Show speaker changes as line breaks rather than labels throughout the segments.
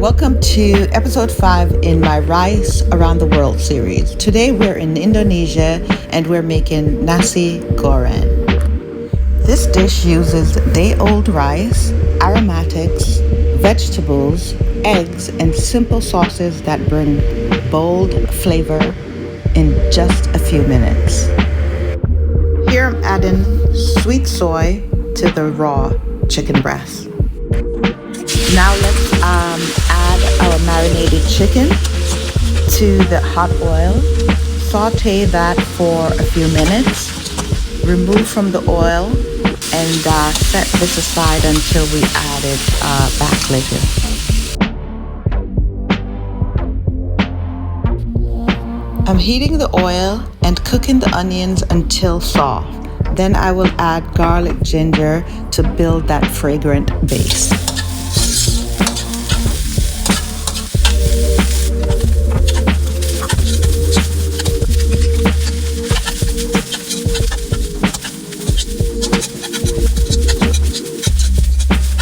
Welcome to episode 5 in my Rice Around the World series. Today we're in Indonesia and we're making Nasi Goreng. This dish uses day-old rice, aromatics, vegetables, eggs, and simple sauces that bring bold flavor in just a few minutes. Here I'm adding sweet soy to the raw chicken breast. Now let's add our marinated chicken to the hot oil. Saute that for a few minutes. Remove from the oil and set this aside until we add it back later. I'm heating the oil and cooking the onions until soft. Then I will add garlic ginger to build that fragrant base.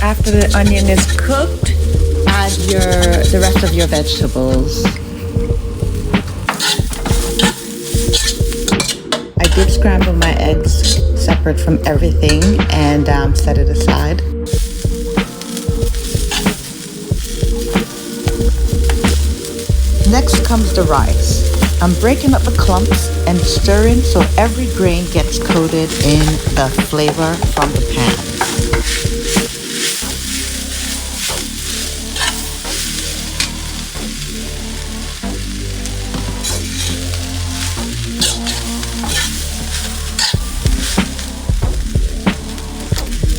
After the onion is cooked, add the rest of your vegetables. I did scramble my eggs separate from everything and set it aside. Next comes the rice. I'm breaking up the clumps and stirring so every grain gets coated in the flavor from the pan.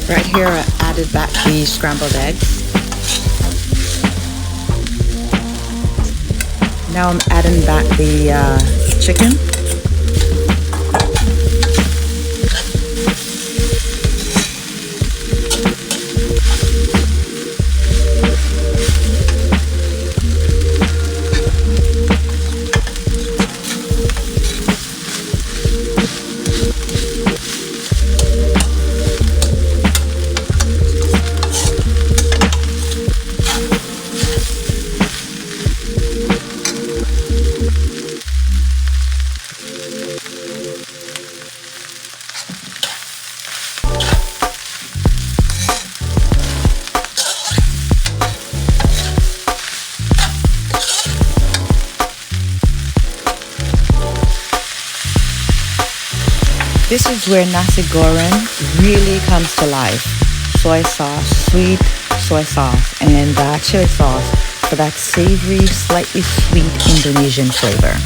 Right here I added back the scrambled eggs. Now I'm adding back the chicken. This is where Nasi Goreng really comes to life. Soy sauce, sweet soy sauce, and chili sauce for that savory, slightly sweet Indonesian flavor.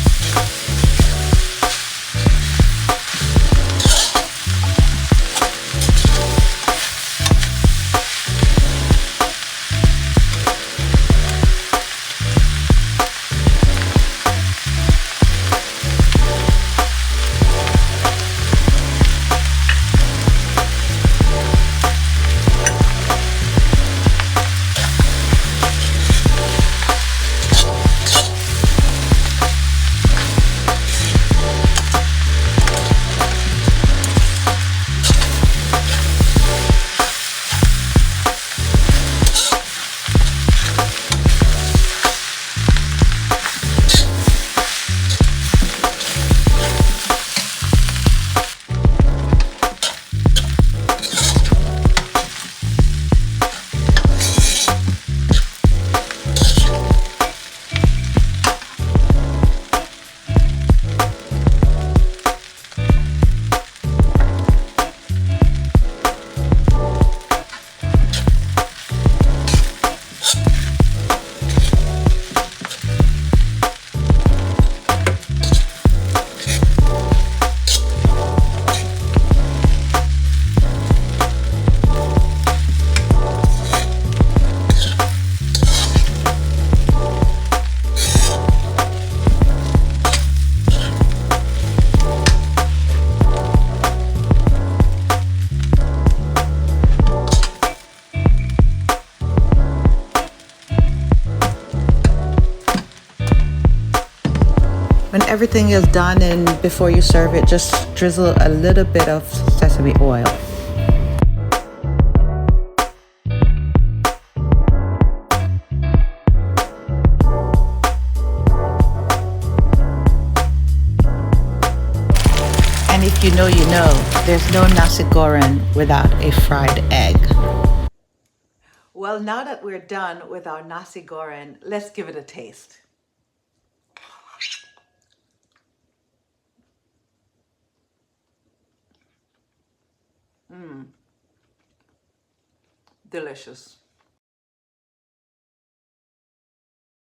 When everything is done and before you serve it, just drizzle a little bit of sesame oil. And if you know, you know, there's no nasi goreng without a fried egg. Well, now that we're done with our nasi goreng, let's give it a taste. Delicious.